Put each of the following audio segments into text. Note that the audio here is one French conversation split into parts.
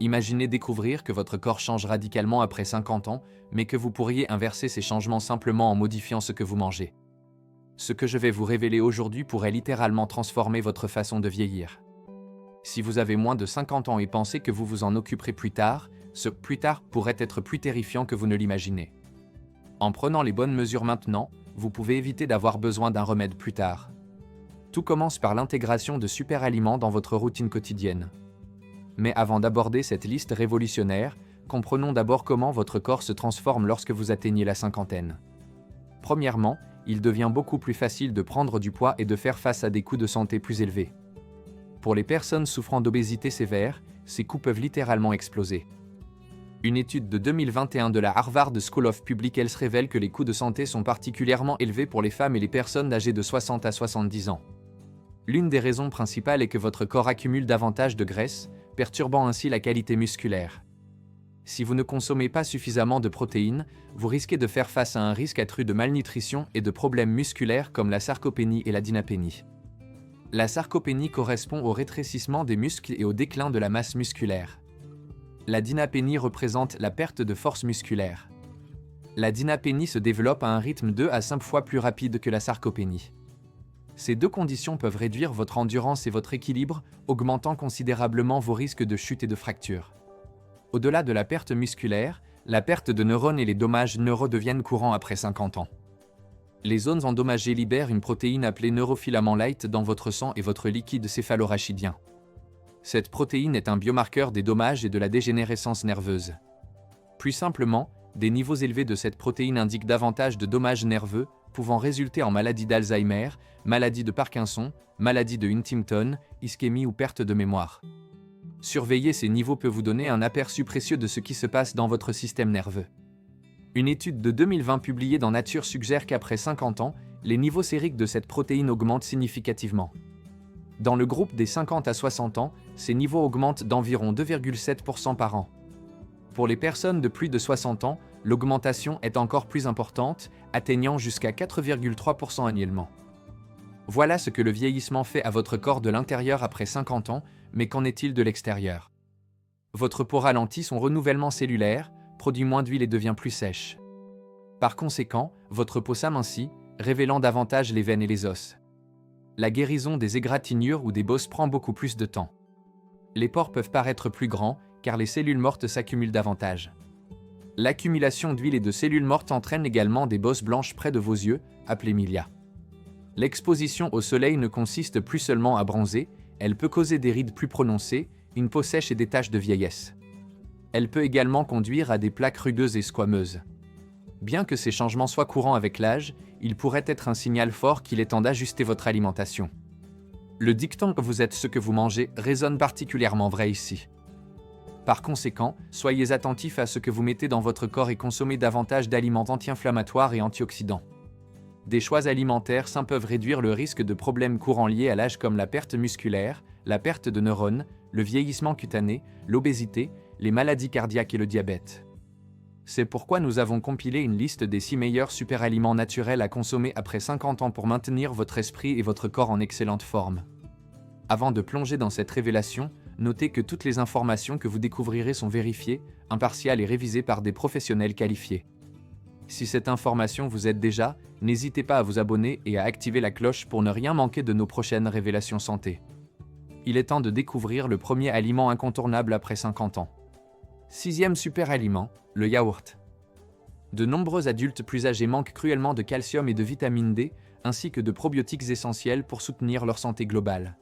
Imaginez découvrir que votre corps change radicalement après 50 ans, mais que vous pourriez inverser ces changements simplement en modifiant ce que vous mangez. Ce que je vais vous révéler aujourd'hui pourrait littéralement transformer votre façon de vieillir. Si vous avez moins de 50 ans et pensez que vous vous en occuperez plus tard, ce plus tard pourrait être plus terrifiant que vous ne l'imaginez. En prenant les bonnes mesures maintenant, vous pouvez éviter d'avoir besoin d'un remède plus tard. Tout commence par l'intégration de super aliments dans votre routine quotidienne. Mais avant d'aborder cette liste révolutionnaire, comprenons d'abord comment votre corps se transforme lorsque vous atteignez la cinquantaine. Premièrement, il devient beaucoup plus facile de prendre du poids et de faire face à des coûts de santé plus élevés. Pour les personnes souffrant d'obésité sévère, ces coûts peuvent littéralement exploser. Une étude de 2021 de la Harvard School of Public Health révèle que les coûts de santé sont particulièrement élevés pour les femmes et les personnes âgées de 60 à 70 ans. L'une des raisons principales est que votre corps accumule davantage de graisse, perturbant ainsi la qualité musculaire. Si vous ne consommez pas suffisamment de protéines, vous risquez de faire face à un risque accru de malnutrition et de problèmes musculaires comme la sarcopénie et la dynapénie. La sarcopénie correspond au rétrécissement des muscles et au déclin de la masse musculaire. La dynapénie représente la perte de force musculaire. La dynapénie se développe à un rythme 2 à 5 fois plus rapide que la sarcopénie. Ces deux conditions peuvent réduire votre endurance et votre équilibre, augmentant considérablement vos risques de chute et de fracture. Au-delà de la perte musculaire, la perte de neurones et les dommages neuro deviennent courants après 50 ans. Les zones endommagées libèrent une protéine appelée neurofilament light dans votre sang et votre liquide céphalorachidien. Cette protéine est un biomarqueur des dommages et de la dégénérescence nerveuse. Plus simplement, des niveaux élevés de cette protéine indiquent davantage de dommages nerveux, pouvant résulter en maladie d'Alzheimer, maladie de Parkinson, maladie de Huntington, ischémie ou perte de mémoire. Surveiller ces niveaux peut vous donner un aperçu précieux de ce qui se passe dans votre système nerveux. Une étude de 2020 publiée dans Nature suggère qu'après 50 ans, les niveaux sériques de cette protéine augmentent significativement. Dans le groupe des 50 à 60 ans, ces niveaux augmentent d'environ 2,7% par an. Pour les personnes de plus de 60 ans, l'augmentation est encore plus importante, atteignant jusqu'à 4,3% annuellement. Voilà ce que le vieillissement fait à votre corps de l'intérieur après 50 ans, mais qu'en est-il de l'extérieur? Votre peau ralentit son renouvellement cellulaire, produit moins d'huile et devient plus sèche. Par conséquent, votre peau s'amincit, révélant davantage les veines et les os. La guérison des égratignures ou des bosses prend beaucoup plus de temps. Les pores peuvent paraître plus grands, car les cellules mortes s'accumulent davantage. L'accumulation d'huile et de cellules mortes entraîne également des bosses blanches près de vos yeux, appelées milia. L'exposition au soleil ne consiste plus seulement à bronzer, elle peut causer des rides plus prononcées, une peau sèche et des taches de vieillesse. Elle peut également conduire à des plaques rugueuses et squameuses. Bien que ces changements soient courants avec l'âge, ils pourraient être un signal fort qu'il est temps d'ajuster votre alimentation. Le dicton que vous êtes ce que vous mangez résonne particulièrement vrai ici. Par conséquent, soyez attentifs à ce que vous mettez dans votre corps et consommez davantage d'aliments anti-inflammatoires et antioxydants. Des choix alimentaires sains peuvent réduire le risque de problèmes courants liés à l'âge comme la perte musculaire, la perte de neurones, le vieillissement cutané, l'obésité, les maladies cardiaques et le diabète. C'est pourquoi nous avons compilé une liste des 6 meilleurs superaliments naturels à consommer après 50 ans pour maintenir votre esprit et votre corps en excellente forme. Avant de plonger dans cette révélation, notez que toutes les informations que vous découvrirez sont vérifiées, impartiales et révisées par des professionnels qualifiés. Si cette information vous aide déjà, n'hésitez pas à vous abonner et à activer la cloche pour ne rien manquer de nos prochaines révélations santé. Il est temps de découvrir le premier aliment incontournable après 50 ans. 6e super aliment, le yaourt. De nombreux adultes plus âgés manquent cruellement de calcium et de vitamine D, ainsi que de probiotiques essentiels pour soutenir leur santé globale.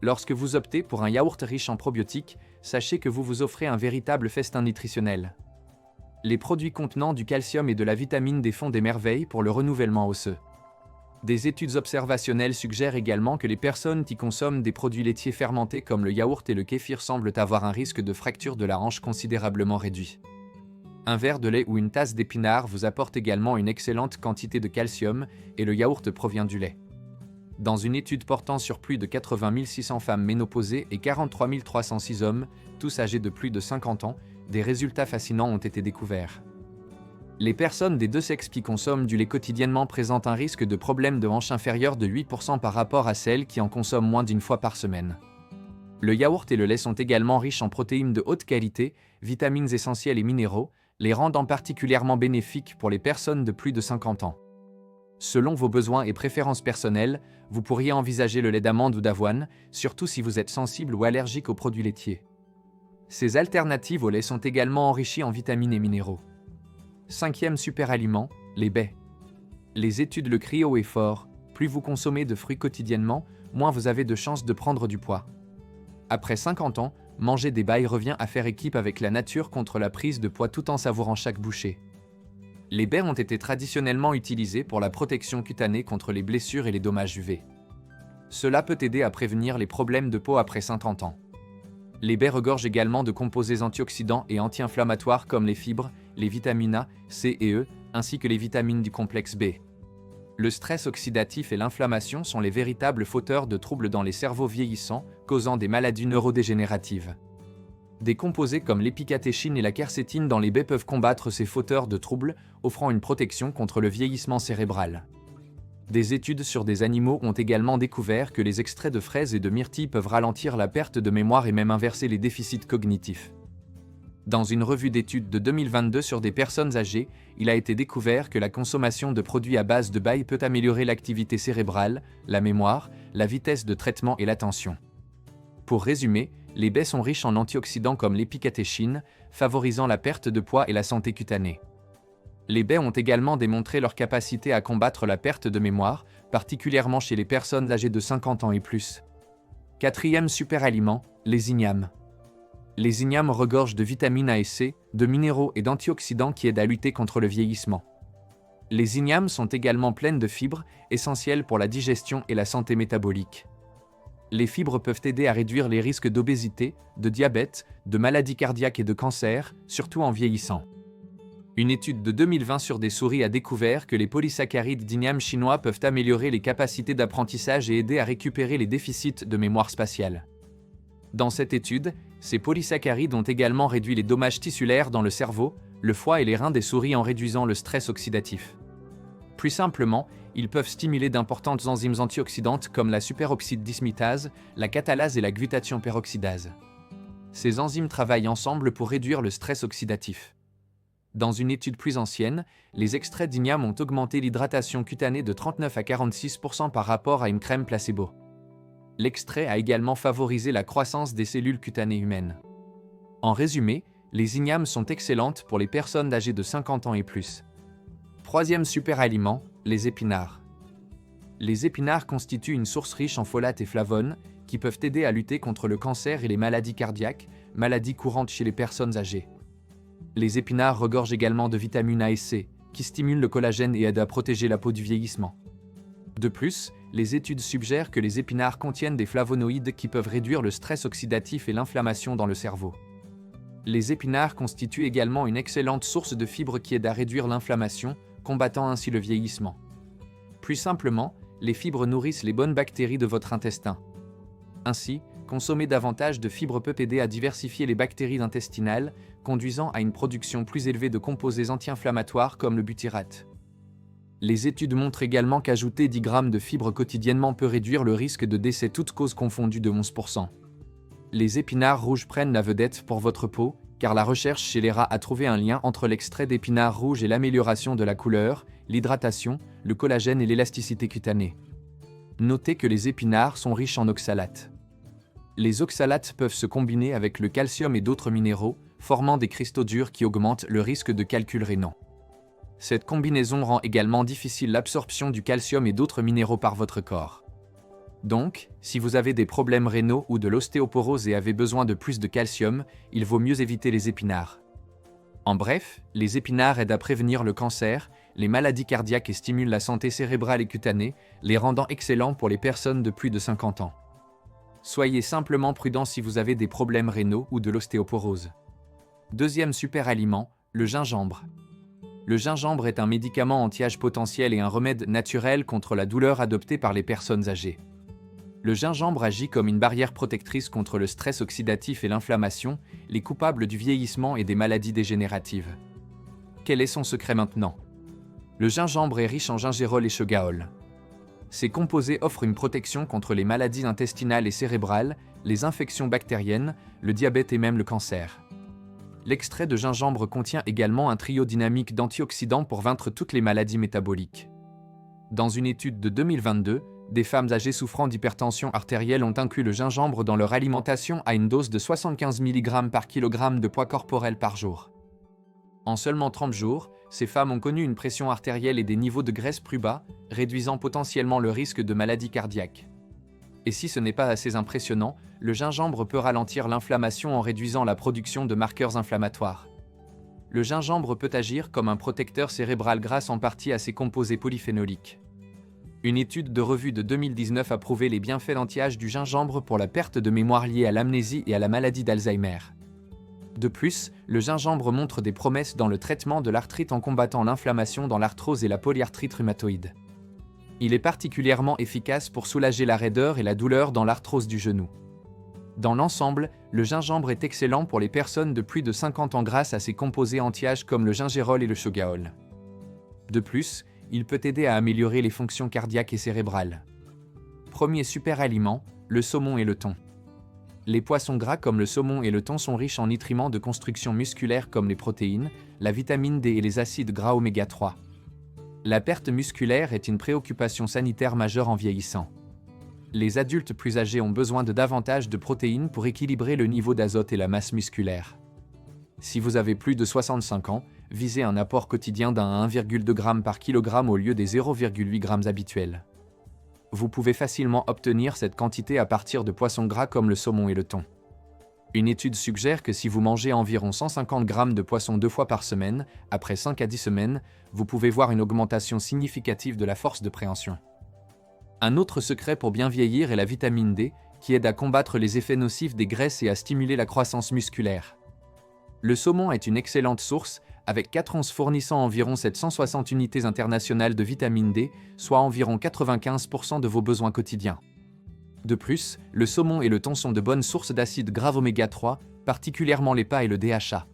Lorsque vous optez pour un yaourt riche en probiotiques, sachez que vous vous offrez un véritable festin nutritionnel. Les produits contenant du calcium et de la vitamine D font des merveilles pour le renouvellement osseux. Des études observationnelles suggèrent également que les personnes qui consomment des produits laitiers fermentés comme le yaourt et le kéfir semblent avoir un risque de fracture de la hanche considérablement réduit. Un verre de lait ou une tasse d'épinards vous apporte également une excellente quantité de calcium et le yaourt provient du lait. Dans une étude portant sur plus de 80 600 femmes ménopausées et 43 306 hommes, tous âgés de plus de 50 ans, des résultats fascinants ont été découverts. Les personnes des deux sexes qui consomment du lait quotidiennement présentent un risque de problème de hanche inférieur de 8% par rapport à celles qui en consomment moins d'une fois par semaine. Le yaourt et le lait sont également riches en protéines de haute qualité, vitamines essentielles et minéraux, les rendant particulièrement bénéfiques pour les personnes de plus de 50 ans. Selon vos besoins et préférences personnelles, vous pourriez envisager le lait d'amande ou d'avoine, surtout si vous êtes sensible ou allergique aux produits laitiers. Ces alternatives au lait sont également enrichies en vitamines et minéraux. 5e superaliment, les baies. Les études le crient haut et fort, plus vous consommez de fruits quotidiennement, moins vous avez de chances de prendre du poids. Après 50 ans, manger des baies revient à faire équipe avec la nature contre la prise de poids tout en savourant chaque bouchée. Les baies ont été traditionnellement utilisées pour la protection cutanée contre les blessures et les dommages UV. Cela peut aider à prévenir les problèmes de peau après 50 ans. Les baies regorgent également de composés antioxydants et anti-inflammatoires comme les fibres, les vitamines A, C et E, ainsi que les vitamines du complexe B. Le stress oxydatif et l'inflammation sont les véritables fauteurs de troubles dans les cerveaux vieillissants, causant des maladies neurodégénératives. Des composés comme l'épicatéchine et la quercétine dans les baies peuvent combattre ces fauteurs de troubles, offrant une protection contre le vieillissement cérébral. Des études sur des animaux ont également découvert que les extraits de fraises et de myrtilles peuvent ralentir la perte de mémoire et même inverser les déficits cognitifs. Dans une revue d'études de 2022 sur des personnes âgées, il a été découvert que la consommation de produits à base de baies peut améliorer l'activité cérébrale, la mémoire, la vitesse de traitement et l'attention. Pour résumer, les baies sont riches en antioxydants comme l'épicatéchine, favorisant la perte de poids et la santé cutanée. Les baies ont également démontré leur capacité à combattre la perte de mémoire, particulièrement chez les personnes âgées de 50 ans et plus. 4e superaliment, les ignames. Les ignames regorgent de vitamines A et C, de minéraux et d'antioxydants qui aident à lutter contre le vieillissement. Les ignames sont également pleines de fibres, essentielles pour la digestion et la santé métabolique. Les fibres peuvent aider à réduire les risques d'obésité, de diabète, de maladies cardiaques et de cancer, surtout en vieillissant. Une étude de 2020 sur des souris a découvert que les polysaccharides d'igname chinois peuvent améliorer les capacités d'apprentissage et aider à récupérer les déficits de mémoire spatiale. Dans cette étude, ces polysaccharides ont également réduit les dommages tissulaires dans le cerveau, le foie et les reins des souris en réduisant le stress oxydatif. Plus simplement, ils peuvent stimuler d'importantes enzymes antioxydantes comme la superoxyde dismutase, la catalase et la glutathion peroxydase. Ces enzymes travaillent ensemble pour réduire le stress oxydatif. Dans une étude plus ancienne, les extraits d'igname ont augmenté l'hydratation cutanée de 39 à 46% par rapport à une crème placebo. L'extrait a également favorisé la croissance des cellules cutanées humaines. En résumé, les ignames sont excellentes pour les personnes âgées de 50 ans et plus. 3e superaliment, les épinards. Les épinards constituent une source riche en folates et flavones qui peuvent aider à lutter contre le cancer et les maladies cardiaques, maladies courantes chez les personnes âgées. Les épinards regorgent également de vitamines A et C, qui stimulent le collagène et aident à protéger la peau du vieillissement. De plus, les études suggèrent que les épinards contiennent des flavonoïdes qui peuvent réduire le stress oxydatif et l'inflammation dans le cerveau. Les épinards constituent également une excellente source de fibres qui aident à réduire l'inflammation, combattant ainsi le vieillissement. Plus simplement, les fibres nourrissent les bonnes bactéries de votre intestin. Ainsi, consommer davantage de fibres peut aider à diversifier les bactéries intestinales, conduisant à une production plus élevée de composés anti-inflammatoires comme le butyrate. Les études montrent également qu'ajouter 10 grammes de fibres quotidiennement peut réduire le risque de décès toutes causes confondues de 11%. Les épinards rouges prennent la vedette pour votre peau, car la recherche chez les rats a trouvé un lien entre l'extrait d'épinards rouges et l'amélioration de la couleur, l'hydratation, le collagène et l'élasticité cutanée. Notez que les épinards sont riches en oxalates. Les oxalates peuvent se combiner avec le calcium et d'autres minéraux, formant des cristaux durs qui augmentent le risque de calculs rénaux. Cette combinaison rend également difficile l'absorption du calcium et d'autres minéraux par votre corps. Donc, si vous avez des problèmes rénaux ou de l'ostéoporose et avez besoin de plus de calcium, il vaut mieux éviter les épinards. En bref, les épinards aident à prévenir le cancer, les maladies cardiaques et stimulent la santé cérébrale et cutanée, les rendant excellents pour les personnes de plus de 50 ans. Soyez simplement prudent si vous avez des problèmes rénaux ou de l'ostéoporose. 2e superaliment, le gingembre. Le gingembre est un médicament anti-âge potentiel et un remède naturel contre la douleur adopté par les personnes âgées. Le gingembre agit comme une barrière protectrice contre le stress oxydatif et l'inflammation, les coupables du vieillissement et des maladies dégénératives. Quel est son secret maintenant? Le gingembre est riche en gingérol et chogaol. Ces composés offrent une protection contre les maladies intestinales et cérébrales, les infections bactériennes, le diabète et même le cancer. L'extrait de gingembre contient également un trio dynamique d'antioxydants pour vaincre toutes les maladies métaboliques. Dans une étude de 2022, des femmes âgées souffrant d'hypertension artérielle ont inclus le gingembre dans leur alimentation à une dose de 75 mg par kg de poids corporel par jour. En seulement 30 jours, ces femmes ont connu une pression artérielle et des niveaux de graisse plus bas, réduisant potentiellement le risque de maladie cardiaque. Et si ce n'est pas assez impressionnant, le gingembre peut ralentir l'inflammation en réduisant la production de marqueurs inflammatoires. Le gingembre peut agir comme un protecteur cérébral grâce en partie à ses composés polyphénoliques. Une étude de revue de 2019 a prouvé les bienfaits d'anti-âge du gingembre pour la perte de mémoire liée à l'amnésie et à la maladie d'Alzheimer. De plus, le gingembre montre des promesses dans le traitement de l'arthrite en combattant l'inflammation dans l'arthrose et la polyarthrite rhumatoïde. Il est particulièrement efficace pour soulager la raideur et la douleur dans l'arthrose du genou. Dans l'ensemble, le gingembre est excellent pour les personnes de plus de 50 ans grâce à ses composés anti-âge comme le gingérol et le shogaol. De plus, il peut aider à améliorer les fonctions cardiaques et cérébrales. Premier super aliment, le saumon et le thon. Les poissons gras comme le saumon et le thon sont riches en nutriments de construction musculaire comme les protéines, la vitamine D et les acides gras oméga 3. La perte musculaire est une préoccupation sanitaire majeure en vieillissant. Les adultes plus âgés ont besoin de davantage de protéines pour équilibrer le niveau d'azote et la masse musculaire. Si vous avez plus de 65 ans, visez un apport quotidien d'un 1,2 g par kg au lieu des 0,8 g habituels. Vous pouvez facilement obtenir cette quantité à partir de poissons gras comme le saumon et le thon. Une étude suggère que si vous mangez environ 150 g de poisson 2 fois par semaine, après 5 à 10 semaines, vous pouvez voir une augmentation significative de la force de préhension. Un autre secret pour bien vieillir est la vitamine D, qui aide à combattre les effets nocifs des graisses et à stimuler la croissance musculaire. Le saumon est une excellente source, avec 4 onces fournissant environ 760 unités internationales de vitamine D, soit environ 95% de vos besoins quotidiens. De plus, le saumon et le thon sont de bonnes sources d'acides gras oméga 3, particulièrement l'EPA et le DHA.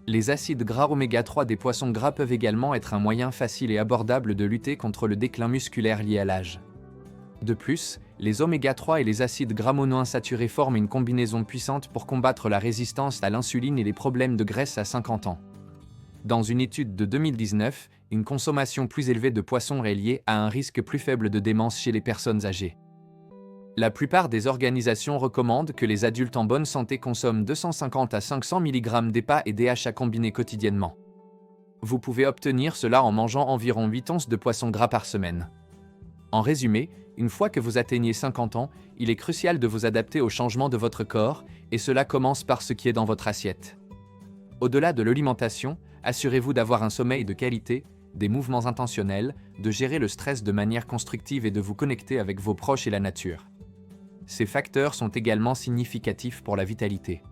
Les acides gras oméga 3 des poissons gras peuvent également être un moyen facile et abordable de lutter contre le déclin musculaire lié à l'âge. De plus, les oméga 3 et les acides gras monoinsaturés forment une combinaison puissante pour combattre la résistance à l'insuline et les problèmes de graisse à 50 ans. Dans une étude de 2019, une consommation plus élevée de poissons est liée à un risque plus faible de démence chez les personnes âgées. La plupart des organisations recommandent que les adultes en bonne santé consomment 250 à 500 mg d'EPA et DHA combinés quotidiennement. Vous pouvez obtenir cela en mangeant environ 8 onces de poisson gras par semaine. En résumé, une fois que vous atteignez 50 ans, il est crucial de vous adapter au changement de votre corps, et cela commence par ce qui est dans votre assiette. Au-delà de l'alimentation, assurez-vous d'avoir un sommeil de qualité, des mouvements intentionnels, de gérer le stress de manière constructive et de vous connecter avec vos proches et la nature. Ces facteurs sont également significatifs pour la vitalité.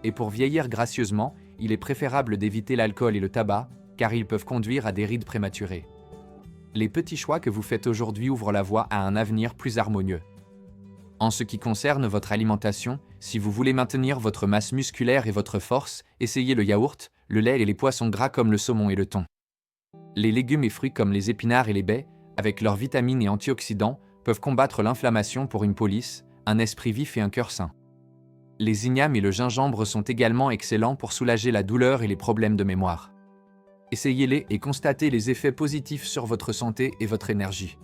Et pour vieillir gracieusement, il est préférable d'éviter l'alcool et le tabac, car ils peuvent conduire à des rides prématurées. Les petits choix que vous faites aujourd'hui ouvrent la voie à un avenir plus harmonieux. En ce qui concerne votre alimentation, si vous voulez maintenir votre masse musculaire et votre force, essayez le yaourt, le lait et les poissons gras comme le saumon et le thon. Les légumes et fruits comme les épinards et les baies, avec leurs vitamines et antioxydants, peuvent combattre l'inflammation pour une police, un esprit vif et un cœur sain. Les ignames et le gingembre sont également excellents pour soulager la douleur et les problèmes de mémoire. Essayez-les et constatez les effets positifs sur votre santé et votre énergie.